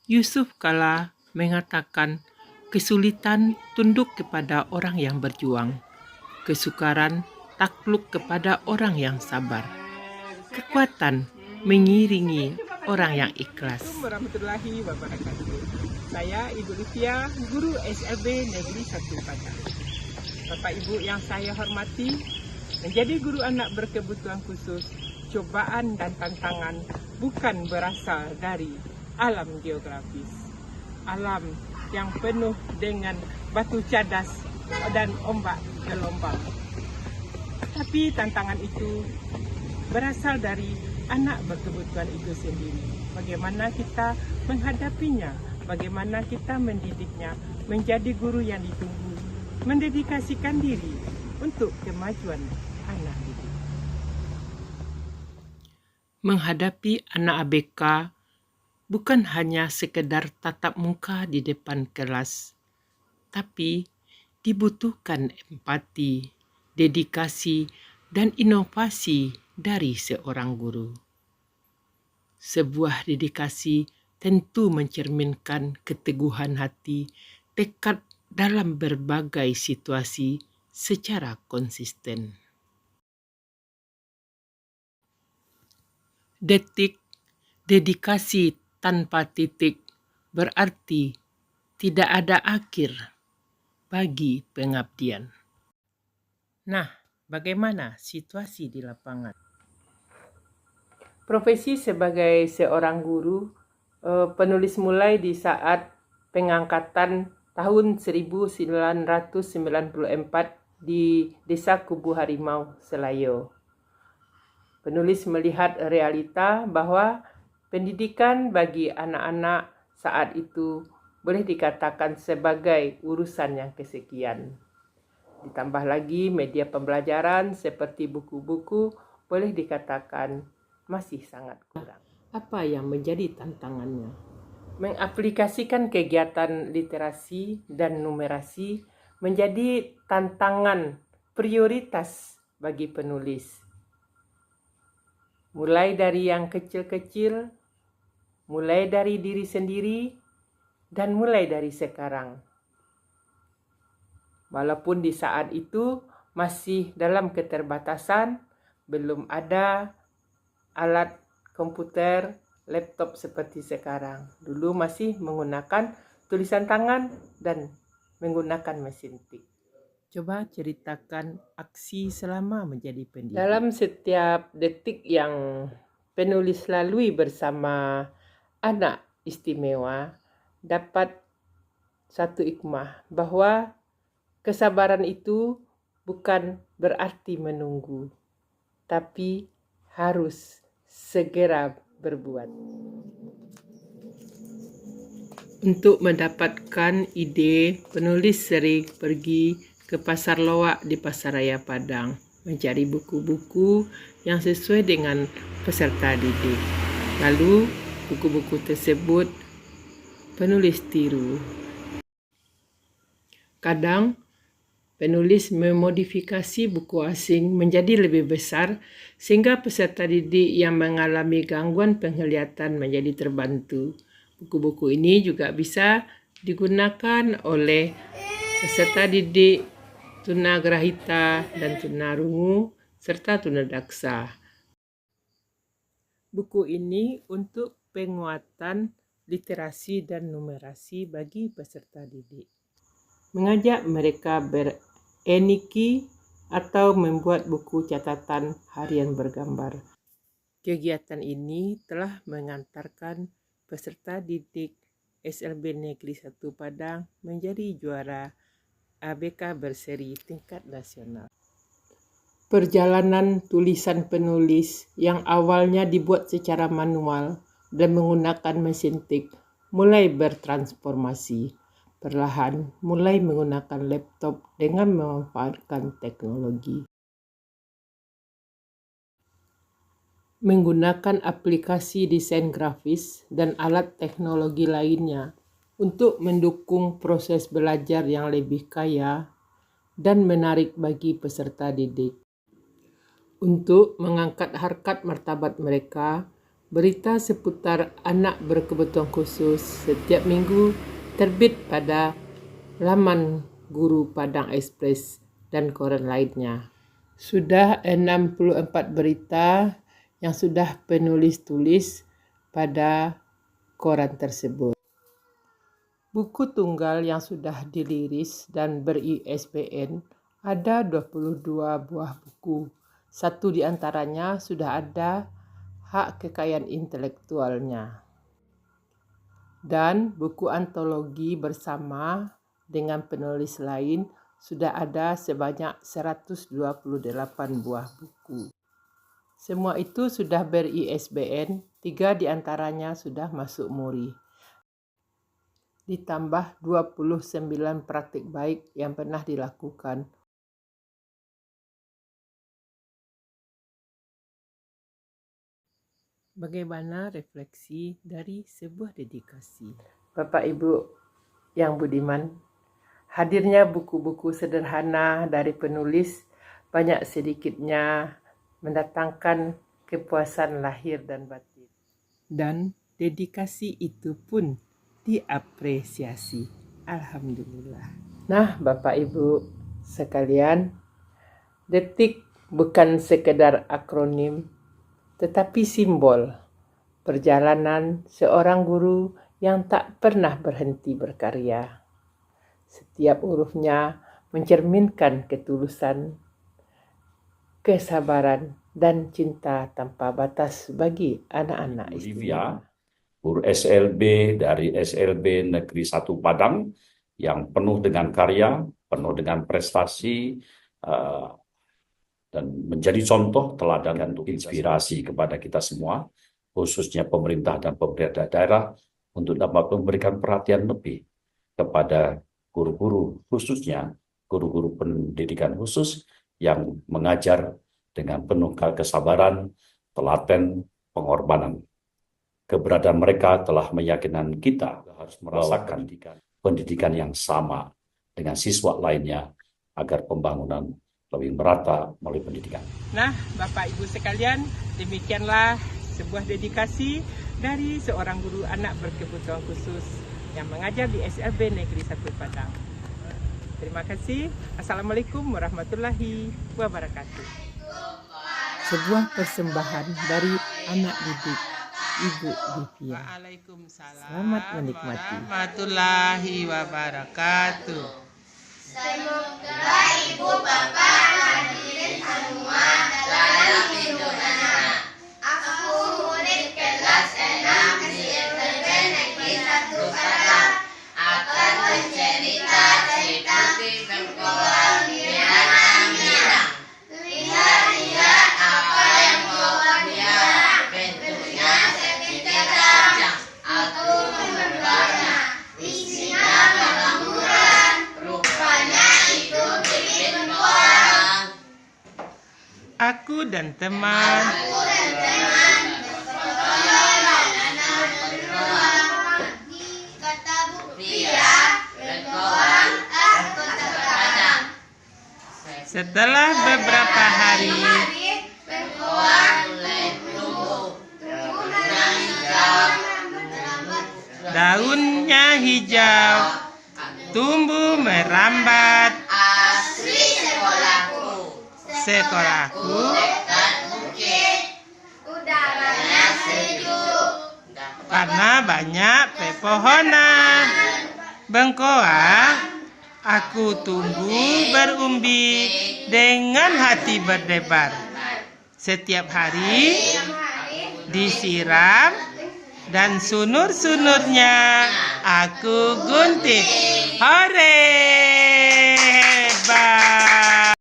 Yusuf Kala mengatakan kesulitan tunduk kepada orang yang berjuang, kesukaran takluk kepada orang yang sabar, kekuatan mengiringi orang yang ikhlas. Assalamualaikum warahmatullahi wabarakatuh. Saya Ibu Livia, guru SLB Negeri 1 Padang. Bapak Ibu yang saya hormati, menjadi guru anak berkebutuhan khusus, cobaan dan tantangan bukan berasal dari alam geografis. Alam yang penuh dengan batu cadas dan ombak gelombang. Tapi tantangan itu berasal dari anak berkebutuhan itu sendiri. Bagaimana kita menghadapinya, bagaimana kita mendidiknya menjadi guru yang ditunggu, mendedikasikan diri untuk kemajuan anak didik. Menghadapi anak ABK bukan hanya sekedar tatap muka di depan kelas, tapi dibutuhkan empati, dedikasi, dan inovasi dari seorang guru. Sebuah dedikasi tentu mencerminkan keteguhan hati, tekad dalam berbagai situasi secara konsisten. Detik dedikasi tanpa titik berarti tidak ada akhir bagi pengabdian. Nah, bagaimana situasi di lapangan? Profesi sebagai seorang guru penulis mulai di saat pengangkatan tahun 1994 di Desa Kubu Harimau, Selayo. Penulis melihat realita bahwa pendidikan bagi anak-anak saat itu boleh dikatakan sebagai urusan yang kesekian. Ditambah lagi media pembelajaran seperti buku-buku boleh dikatakan masih sangat kurang. Apa yang menjadi tantangannya? Mengaplikasikan kegiatan literasi dan numerasi menjadi tantangan prioritas bagi penulis. Mulai dari yang kecil-kecil, mulai dari diri sendiri, dan mulai dari sekarang. Walaupun di saat itu masih dalam keterbatasan, belum ada alat komputer, laptop seperti sekarang. Dulu masih menggunakan tulisan tangan dan menggunakan mesin tik. Coba ceritakan aksi selama menjadi pendidik. Dalam setiap detik yang penulis lalui bersama anak istimewa, dapat satu hikmah bahwa kesabaran itu bukan berarti menunggu, tapi harus segera berbuat. Untuk mendapatkan ide, penulis sering pergi ke pasar loak di Pasaraya Padang, mencari buku-buku yang sesuai dengan peserta didik. Lalu, buku-buku tersebut penulis tiru. Kadang, penulis memodifikasi buku asing menjadi lebih besar sehingga peserta didik yang mengalami gangguan penglihatan menjadi terbantu. Buku-buku ini juga bisa digunakan oleh peserta didik tunagrahita dan tunarungu serta tunadaksa. Buku ini untuk penguatan literasi dan numerasi bagi peserta didik. Mengajak mereka bereniki atau membuat buku catatan harian bergambar. Kegiatan ini telah mengantarkan peserta didik SLB Negeri 1 Padang menjadi juara ABK berseri tingkat nasional. Perjalanan tulisan penulis yang awalnya dibuat secara manual dan menggunakan mesin tik mulai bertransformasi. Perlahan mulai menggunakan laptop dengan memanfaatkan teknologi. Menggunakan aplikasi desain grafis dan alat teknologi lainnya untuk mendukung proses belajar yang lebih kaya dan menarik bagi peserta didik. Untuk mengangkat harkat martabat mereka, Berita seputar anak berkebutuhan khusus setiap minggu terbit pada laman Guru Padang Express dan koran lainnya. Sudah 64 berita yang sudah penulis tulis pada koran tersebut. Buku tunggal yang sudah diliris dan ber-ISBN ada 22 buah buku. Satu di antaranya sudah ada hak kekayaan intelektualnya. Dan buku antologi bersama dengan penulis lain sudah ada sebanyak 128 buah buku. Semua itu sudah ber-ISBN, 3 di antaranya sudah masuk MURI. Ditambah 29 praktik baik yang pernah dilakukan. Bagaimana refleksi dari sebuah dedikasi? Bapak Ibu yang budiman, hadirnya buku-buku sederhana dari penulis banyak sedikitnya mendatangkan kepuasan lahir dan batin. Dan dedikasi itu pun diapresiasi. Alhamdulillah. Nah, Bapak Ibu sekalian, detik bukan sekedar akronim, tetapi simbol perjalanan seorang guru yang tak pernah berhenti berkarya. Setiap hurufnya mencerminkan ketulusan, kesabaran, dan cinta tanpa batas bagi anak-anak istimewa. Guru SLB dari SLB Negeri 1 Padang yang penuh dengan karya, penuh dengan prestasi, dan menjadi contoh teladan dan inspirasi kepada kita semua, khususnya pemerintah dan pemerintah daerah, untuk dapat memberikan perhatian lebih kepada guru-guru, khususnya guru-guru pendidikan khusus yang mengajar dengan penuh kesabaran, telaten, pengorbanan. Keberadaan mereka telah meyakinkan kita harus merasakan pendidikan yang sama dengan siswa lainnya agar pembangunan lebih merata melalui pendidikan. Nah, Bapak Ibu sekalian, demikianlah sebuah dedikasi dari seorang guru anak berkebutuhan khusus yang mengajar di SLB Negeri 1 Padang. Terima kasih. Assalamualaikum warahmatullahi wabarakatuh. Sebuah persembahan dari anak didik Ibu Livia. Waalaikumsalam. Selamat menikmati. Warahmatullahi wabarakatuh. Semoga ibu bapak hadirin semua dalam hidupnya. Aku murid kelas 6 di SLB Negeri 1 Padang akan bercerita seperti bengkoang Diana Mira. Lihat apa yang membuat dia bentuknya seperti gajah. Aku membaknya, isinya berhamburan. Rupanya itu bibit bengkoang. Aku dan teman Kata bukti ya, bengkoang aku terkadang. setelah beberapa hari Bengkoang mulai tumbuh, daunnya hijau, daunnya hijau, tumbuh merambat. asri sekolahku. Sekolahku Dekat bukit, udaranya sejuk. karena banyak pepohonan. Bengkoang, aku tumbuh berumbi dengan hati berdebar. Setiap hari disiram dan sunur-sunurnya aku gunting. Hore!